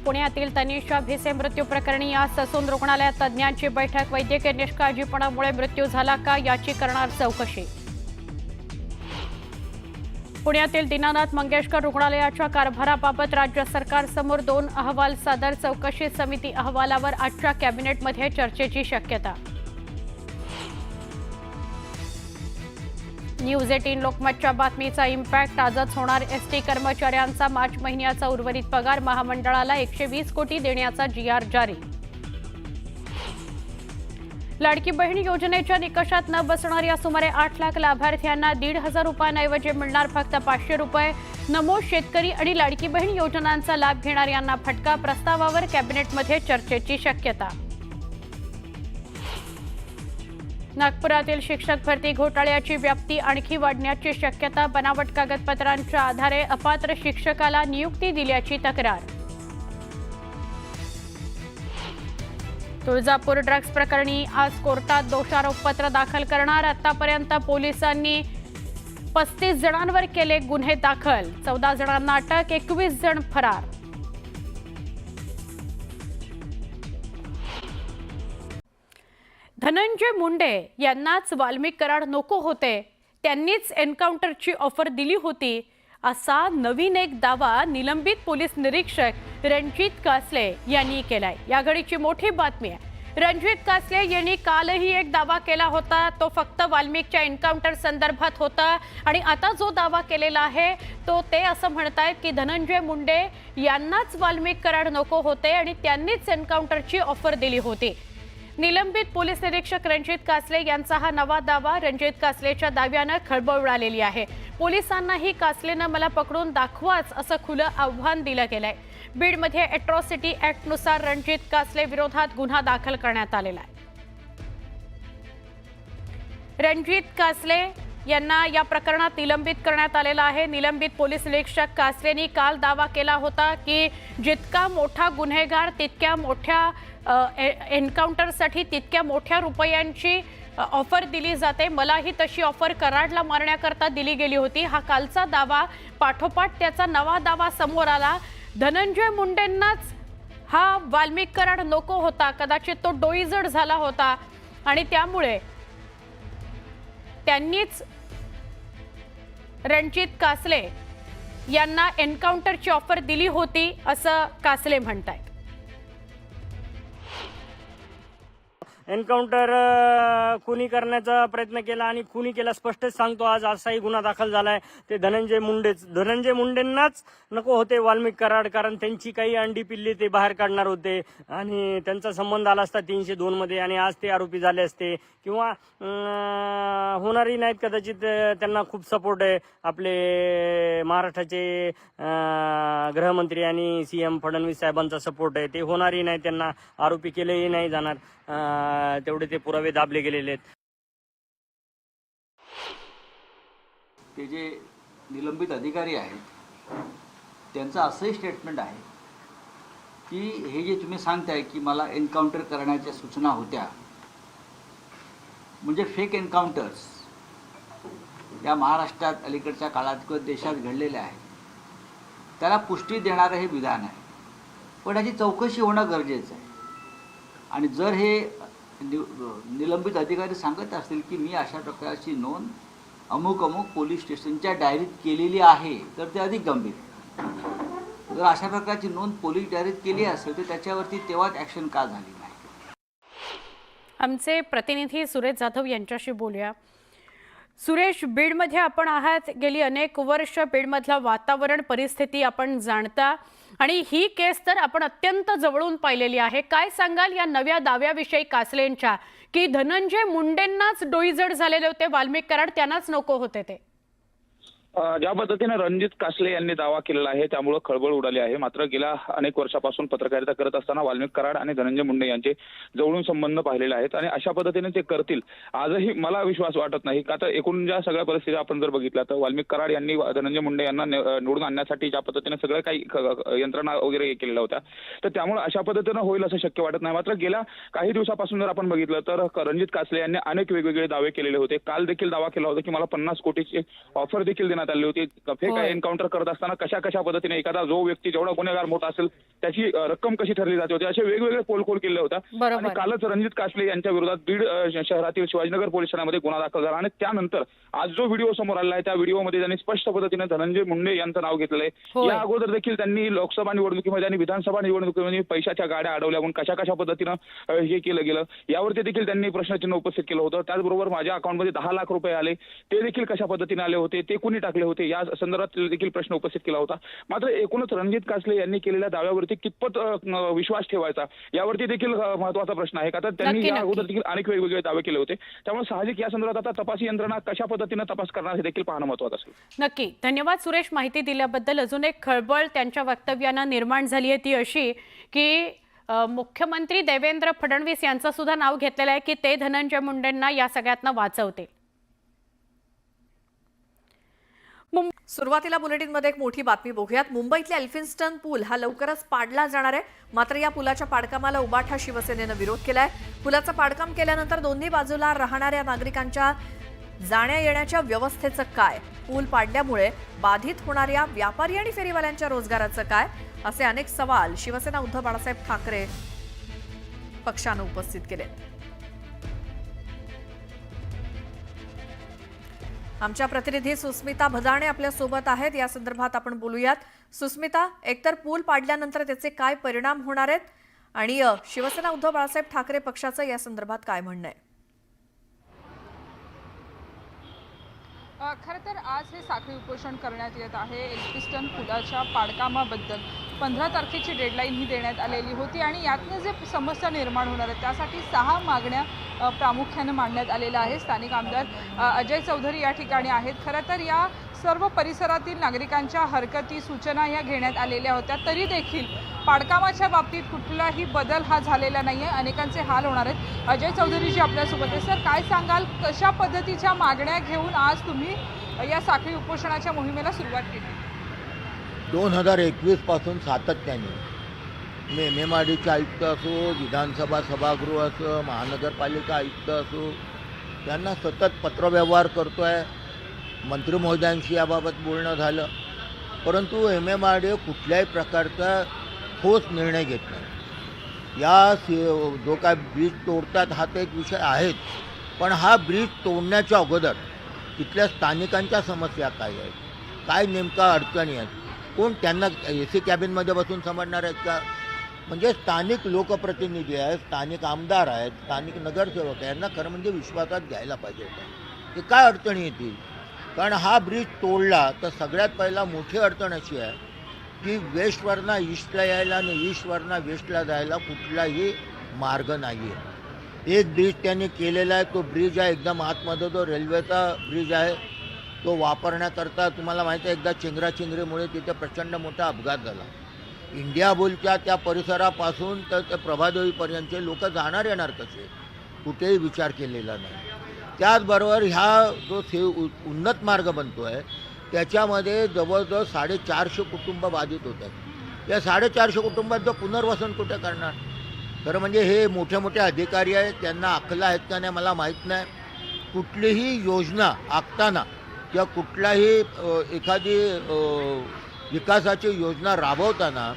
पुण्यातील तनिषा भिसे मृत्यू प्रकरणी आज ससून रुग्णालयात तज्ज्ञांची बैठक। वैद्यकीय निष्काळजीपणामुळे मृत्यू झाला का याची करणार चौकशी। पुण्यातील दीनानाथ मंगेशकर रुग्णालयाच्या कारभाराबाबत राज्य सरकारसमोर 2 अहवाल सादर। चौकशी समिती अहवालावर आजच्या कॅबिनेटमध्ये चर्चेची शक्यता। न्यूज 18 लोकमतच्या बातमीचा इम्पॅक्ट। आजच होणार एसटी कर्मचाऱ्यांचा मार्च महिन्याचा उर्वरित पगार। महामंडळाला 120 कोटी देण्याचा जीआर जारी। लाडकी बहीण योजनेच्या निकषात न बसणाऱ्या सुमारे 8 लाख लाभार्थ्यांना 1,500 रुपयांऐवजी मिळणार फक्त 500 रुपये। नमो शेतकरी आणि लाडकी बहीण योजनांचा लाभ घेणाऱ्यांना फटका। प्रस्तावावर कॅबिनेटमध्ये चर्चेची शक्यता। नागपुरातील शिक्षक भरती घोटाळ्याची व्याप्ती आणखी वाढण्याची शक्यता। बनावट कागदपत्रांच्या आधारे अपात्र शिक्षकाला नियुक्ती दिल्याची तक्रार। तुळजापूर ड्रग्ज प्रकरणी आज कोर्टात दोषारोपपत्र दाखल करणार। आतापर्यंत पोलिसांनी 35 जणांवर केले गुन्हे दाखल। 14 जणांना अटक, 21 जण फरार। धनंजय मुंडे यांनाच वाल्मिक कराड नको होते, त्यांनीच एन्काउंटरची ऑफर दिली होती, असा नवीन एक दावा निलंबित पोलीस निरीक्षक रणजित कासले यांनी केलाय। या घडीची मोठी बातमी आहे। रणजित कासले यांनी कालही एक दावा केला होता, तो फक्त वाल्मिकच्या एन्काउंटर संदर्भात होता आणि आता जो दावा केलेला आहे तो ते असं म्हणतायत की धनंजय मुंडे यांनाच वाल्मिक कराड नको होते आणि त्यांनीच एन्काउंटरची ऑफर दिली होती। निलंबित पोलीस निरीक्षक रणजित कासले यांचा हा नवा दावा। रणजित कासलेच्या दाव्यानं खळबळ उडालेली आहे। पोलिसांनाही कासलेनं मला पकडून दाखवाच असं खुलं आव्हान दिलं गेलंय। बीडमध्ये अॅट्रॉसिटी ॲक्टनुसार रणजित कासले विरोधात गुन्हा दाखल करण्यात आलेला आहे। रणजित कासले यांना या प्रकरणात निलंबित करण्यात आलेला आहे। निलंबित पोलीस निरीक्षक कासलेंनी काल दावा केला होता की जितका मोठा गुन्हेगार तितक्या मोठ्या एन्काउंटरसाठी तितक्या मोठ्या रुपयांची ऑफर दिली जाते। मलाही तशी ऑफर कराडला मारण्याकरता दिली गेली होती। हा कालचा दावा पाठोपाठ त्याचा नवा दावा समोर आला। धनंजय मुंडेंनाच हा वाल्मिक कराड नको होता, कदाचित तो डोईजड झाला होता आणि त्यामुळे त्यांनीच रणजित कासले यांना एन्काउंटरची ऑफर दिली होती असं कासले म्हणतायत। एन्काउंटर खुनी करण्याचा प्रयत्न केला आणि खुनी केला स्पष्टच सांगतो। आज असाही गुन्हा दाखल झालाय। ते धनंजय मुंडेंनाच नको होते वाल्मिक कराड, कारण त्यांची काही अंडी पिल्ली ते बाहेर काढणार होते आणि त्यांचा संबंध आला असता 302 मध्ये आणि आज ते आरोपी झाले असते किंवा होणारही नाहीत। कदाचित त्यांना खूप सपोर्ट आहे आपले महाराष्ट्राचे गृहमंत्री आणि सीएम फडणवीस साहेबांचा सपोर्ट आहे। ते होणारही नाही, त्यांना आरोपी केलेही नाही जाणार। तेवढे ते पुरावे दाबले गेलेले आहेत। ते जे निलंबित अधिकारी आहेत त्यांचं असंही स्टेटमेंट आहे की हे जे तुम्ही सांगताय की मला एन्काउंटर करण्याच्या सूचना होत्या, म्हणजे फेक एन्काउंटर्स या महाराष्ट्रात अलीकडच्या काळात किंवा देशात घडलेले आहेत, त्याला पुष्टी देणारं हे विधान आहे। पण याची चौकशी होणं गरजेचं आहे आणि जर हे निलंबित अधिकारी सांगत असतील की मी अशा प्रकारची नोंद अमुक पोलीस स्टेशनच्या डायरीत केलेली आहे तर ते अधिक गंभीर। जर अशा प्रकारची नोंद पोलीस डायरीत केली असेल तर त्याच्यावरती तेव्हाच ॲक्शन का झाली नाही। आमचे प्रतिनिधी सुरेश जाधव यांच्याशी बोलूया। सुरेश, बीडमध्ये आपण आहात, गेली अनेक वर्ष बीडमधलं वातावरण परिस्थिती आपण जाणता आणि ही केस तर आपण अत्यंत जवळून पाहिलेली आहे। काय सांगाल या नव्या दाव्याविषयी कासलेंच्या की धनंजय मुंडेंनाच डोईजड झालेले होते वाल्मिक कराड, त्यांनाच नको होते ते? ज्या पद्धतीने रणजित कासले यांनी दावा केलेला आहे त्यामुळे खळबळ उडाली आहे। मात्र गेल्या अनेक वर्षापासून पत्रकारिता करत असताना वाल्मिक कराड आणि धनंजय मुंडे यांचे जवळून संबंध पाहिलेले आहेत आणि अशा पद्धतीने ते करतील आजही मला विश्वास वाटत नाही। का तर एकूण ज्या सगळ्या परिस्थिती आपण जर बघितल्या तर वाल्मिक कराड यांनी धनंजय मुंडे यांना निवडून आणण्यासाठी ज्या पद्धतीने सगळं काही यंत्रणा वगैरे केलेल्या होत्या, तर त्यामुळे अशा पद्धतीने होईल असं शक्य वाटत नाही। मात्र गेल्या काही दिवसापासून जर आपण बघितलं तर रणजित कासले यांनी अनेक वेगवेगळे दावे केलेले होते। काल देखील दावा केला होता की मला 50 कोटीची ऑफर देखील देण्यात करण्यात आली होती. फेक होय. एन्काउंटर करत असताना कशा कशा पद्धतीने एखादा जो व्यक्ती जेवढा गुन्हेगार मोठा असेल त्याची रक्कम कशी ठरली जाते होती, असे वेगवेगळे पोलखोल केले होता. बरोबर. आणि कालच रणजित कासले यांच्या विरोधात बीड शहरातील शिवाजीनगर पोलीस ठाण्यामध्ये गुन्हा दाखल झाला आणि त्यानंतर आज जो व्हिडिओ समोर आला आहे त्या व्हिडिओमध्ये त्यांनी स्पष्ट पद्धतीने धनंजय मुंडे यांचं नाव घेतलेलं आहे. होय. या अगोदर देखील त्यांनी लोकसभा निवडणुकीमध्ये आणि विधानसभा निवडणुकीमध्ये पैशाच्या गाड्या अडवल्या म्हणून कशा कशा पद्धतीनं हे केलं गेलं यावरती देखील त्यांनी प्रश्नचिन्ह उपस्थित केलं होतं. त्याचबरोबर माझ्या अकाउंटमध्ये 10 लाख रुपये आले, ते देखील कशा पद्धतीने आले होते, ते कुणी टाकले होते, या संदर्भात देखील प्रश्न उपस्थित केला होता. मात्र एकूणच रणजित कासले यांनी केलेल्या दाव्यावरती कितपत विश्वास ठेवायचा यावरती देखील महत्त्वाचा प्रश्न आहे. का तर त्यांनी नक्की, या नक्की. अगोदर देखील अनेक वेगवेगळे दावे केले होते. त्यामुळे साहजिक या संदर्भात आता तपासी यंत्रणा कशा पद्धतीनं तपास करणार हे देखील पाहणं महत्त्वाचं असेल. नक्की. धन्यवाद सुरेश माहिती दिल्याबद्दल. अजून एक खळबळ त्यांच्या वक्तव्यानं निर्माण झाली आहे ती अशी की मुख्यमंत्री देवेंद्र फडणवीस यांचं सुद्धा नाव घेतलेलं आहे की ते धनंजय मुंडेंना या सगळ्यातनं वाचवतील. सुरुवातीला बुलेटिनमध्ये एक मोठी बातमी बघूयात. मुंबईतल्या एल्फिन्स्टन पूल हा लवकरच पाडला जाणार आहे. मात्र या पुलाच्या पाडकामाला उबाठा शिवसेनेनं विरोध केलाय. पुलाचं पाडकाम केल्यानंतर दोन्ही बाजूला राहणाऱ्या नागरिकांच्या जाण्या येण्याच्या व्यवस्थेचं काय, पूल पाडल्यामुळे बाधित होणाऱ्या व्यापारी आणि फेरीवाल्यांच्या रोजगाराचं काय, असे अनेक सवाल शिवसेना उद्धव बाळासाहेब ठाकरे पक्षानं उपस्थित केले. आमच्या प्रतिनिधी सुस्मिता भदाणे आपल्या सोबत आहेत. या संदर्भात आपण बोलूयात. सुस्मिता, एकतर पूल पाडल्यानंतर त्याचे काय परिणाम होणार आहेत आणि शिवसेना उद्धव बाळासाहेब ठाकरे पक्षाचं या संदर्भात काय म्हणणं आहे? खरं तर आज हे साखळी उपोषण करण्यात येत आहे. एल्फिन्स्टन पुलाच्या पाडकामाबद्दल 15 तारखेची डेडलाईन ही देण्यात आलेली होती आणि यातनं जे समस्या निर्माण होणार आहे त्यासाठी 6 मागण्या प्रामुख्यानं मांडण्यात आलेल्या आहे. स्थानिक आमदार अजय चौधरी या ठिकाणी आहेत. खरं तर या सर्व परिसरातील नागरिकांच्या हरकती सूचना या घेण्यात आलेल्या होत्या. तरी देखील पाडकामाच्या बाबतीत कुठलाही बदल हा झालेला नाही आहे. अनेकांचे हाल होणार आहेत. अजय चौधरीजी आपल्यासोबत आहे. सर, काय सांगाल, कशा पद्धतीच्या मागण्या घेऊन आज तुम्ही या साखळी उपोषणाच्या मोहिमेला सुरुवात केली? 2021 पासून सातत्याने MMRDचे आयुक्त असो, विधानसभा सभागृह असो, महानगरपालिका आयुक्त असो, त्यांना सतत पत्रव्यवहार करतो आहे. मंत्री महोदयांशी याबाबत बोलणं झालं, परंतु MMRD कुठल्याही प्रकारचा ठोस निर्णय घेत नाही. जो काय ब्रिज तोडतात हा तर एक विषय आहेच, पण हा ब्रिज तोडण्याच्या अगोदर तिथल्या स्थानिकांच्या समस्या काय आहेत, काय नेमका अडचणी आहेत, कोण त्यांना AC कॅबिनमध्ये बसून समजणार आहेत का? म्हणजे स्थानिक लोकप्रतिनिधी आहेत, स्थानिक आमदार आहेत, स्थानिक नगरसेवक आहेत, यांना खरं म्हणजे विश्वासात घ्यायला पाहिजे होतं की काय अडचणी येतील. कारण हा ब्रिज तोडला तर सगळ्यात पहिला मोठी अडचण अशी आहे की वेस्टवरनं ईस्टला यायला आणि ईस्टवरनं वेस्टला जायला कुठलाही मार्ग नाही आहे. एक ब्रिज त्यांनी केलेला आहे, तो ब्रिज आहे एकदम आतमध्ये, तो रेल्वेचा ब्रिज आहे. तो वापरण्याकरता तुम्हाला माहिती आहे एकदा चिंगराचिंगरीमुळे तिथे प्रचंड मोठा अपघात झाला. इंडिया बुलच्या त्या परिसरापासून तर ते प्रभादेवीपर्यंतचे लोक जाणार येणार कसे, कुठेही विचार केलेला नाही. त्याचबरोबर ह्या जो उन्नत मार्ग बनतो आहे त्याच्यामध्ये जवळजवळ 450 कुटुंब बाधित होत आहेत. या 450 कुटुंबांचं पुनर्वसन कुठे करणार? खरं म्हणजे हे मोठे मोठे अधिकारी आहेत, त्यांना अक्कला आहेत का नाही मला माहीत नाही. कुठलीही योजना आखताना किंवा कुठलाही एखादी विकासाची योजना राबवताना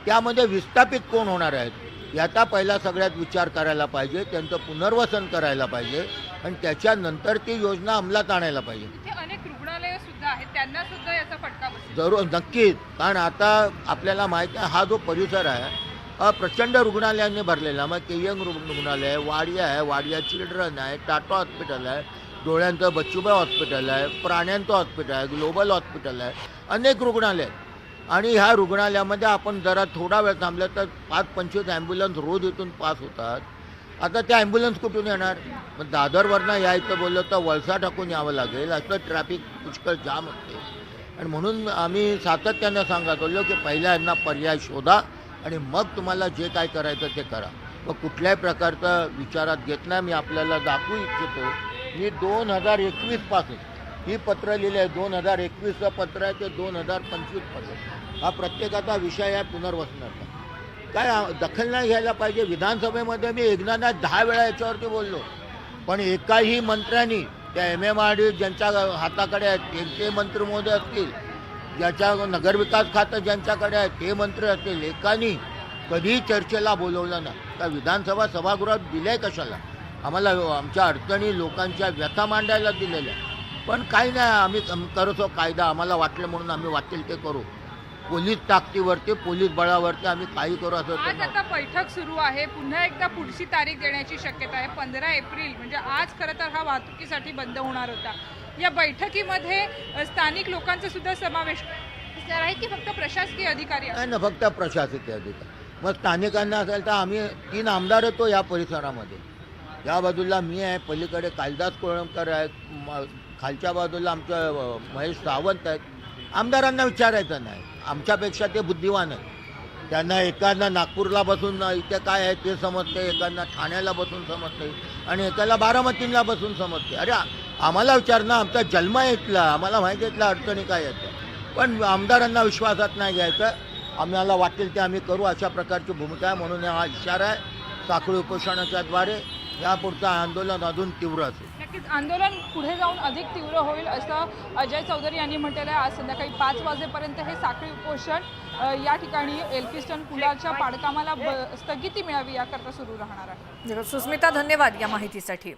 त्यामध्ये विस्थापित कोण होणार आहेत याचा पहिला सगळ्यात विचार करायला पाहिजे, त्यांचं पुनर्वसन करायला पाहिजे आणि त्याच्यानंतर ती योजना अंमलात आणायला पाहिजे. तिथे अनेक रुग्णालयं सुद्धा आहेत, त्यांना सुद्धा याचा फटका बसेल. जरूर, नक्कीच. कारण आता आपल्याला माहीत आहे हा जो परिसर आहे प्रचंड रुग्णालयांनी भरलेला. मग केयंग रुग्णालय आहे, वाडिया आहे, वाडिया चिल्ड्रन आहे, टाटा हॉस्पिटल आहे, डोळ्यांचं बच्चूभाई हॉस्पिटल आहे, प्राण्यांचं हॉस्पिटल आहे, ग्लोबल हॉस्पिटल आहे, अनेक रुग्णालय आहेत. आणि ह्या रुग्णालयामध्ये आपण जरा थोडा वेळ थांबलं तर 5-25 ॲम्ब्युलन्स रोज इथून पास होतात. आता त्या ॲम्ब्युलन्स कुठून येणार? मग दादरवरनं यायचं बोललं तर वळसा टाकून यावं लागेल, असं ट्रॅफिक पुष्कळ जाम असते. आणि म्हणून आम्ही सातत्यानं सांगत होतो की पहिल्या यांना पर्याय शोधा आणि मग तुम्हाला जे काय करायचं ते करा. मग कुठल्याही प्रकारचा विचारात घेत नाही. मी आपल्याला दाखवू इच्छितो, मी 2021 पासून ही पत्र लिहिली आहे. 2021चं पत्र आहे ते 2025 पत्र. हा प्रत्येकाचा विषय आहे पुनर्वसनाचा. काय दखल नाही घ्यायला पाहिजे. विधानसभेमध्ये मी एकदा 10 वेळा याच्यावरती बोललो, पण एकाही मंत्र्यांनी त्या MMRD ज्यांच्या हाताकडे आहेत ते मंत्री महोदय असतील, ज्याच्या नगरविकास खातं ज्यांच्याकडे आहे ते मंत्री असतील, एकानी कधीही चर्चेला बोलवलं ना. त्या विधानसभा सभागृहात दिलंय कशाला? आम्हाला आमच्या अडचणी लोकांच्या व्यथा मांडायला दिलेल्या. पण काही नाही, आम्ही करतो कायदा, आम्हाला वाटलं म्हणून आम्ही वाटेल ते करू. पोलीस ताकदीवरती, पोलीस बळावरती आम्ही काही करू असं तर आज नाही. आता बैठक सुरू आहे, पुन्हा एकदा पुढची तारीख देण्याची शक्यता आहे. 15 एप्रिल म्हणजे आज खरं तर हा वाहतुकीसाठी बंद होणार होता. या बैठकीमध्ये स्थानिक लोकांचा सुद्धा समावेश असणार आहे की फक्त प्रशासकीय अधिकारी नाही ना, फक्त प्रशासकीय अधिकारी. मग स्थानिकांना असेल तर आम्ही 3 आमदार येतो या परिसरामध्ये. या बाजूला मी आहे, पलीकडे कालिदास कोळंबकर आहेत, खालच्या बाजूला आमचं महेश सावंत आहेत. आमदारांना विचारायचं नाही, आमच्यापेक्षा ते बुद्धिवान आहेत. त्यांना एकांना नागपूरला बसून इथे काय आहे ते समजते, एकांना ठाण्याला बसून समजते आणि एकाला बारामतीला बसून समजते. अरे आम्हाला विचार ना, आमचा जन्म आहे इथला, आम्हाला माहिती आहे इथल्या अडचणी काय येतं. पण आमदारांना विश्वासात नाही घ्यायचं. आम्हाला वाटेल ते आम्ही करू, अशा प्रकारची भूमिका आहे. म्हणून हा इशारा आहे साखळी उपोषणाच्या द्वारे. यापुढचं आंदोलन अजून तीव्र असेल. नक्कीच आंदोलन पुढे जाऊन अधिक तीव्र होईल असं अजय चौधरी यांनी म्हटलेलं आहे. आज संध्याकाळी 5 वाजेपर्यंत हे साखळी उपोषण या ठिकाणी एल्फिस्टन पुलाच्या पाडकामाला स्थगिती मिळावी याकरता सुरू राहणार आहे. सुस्मिता, धन्यवाद या माहितीसाठी.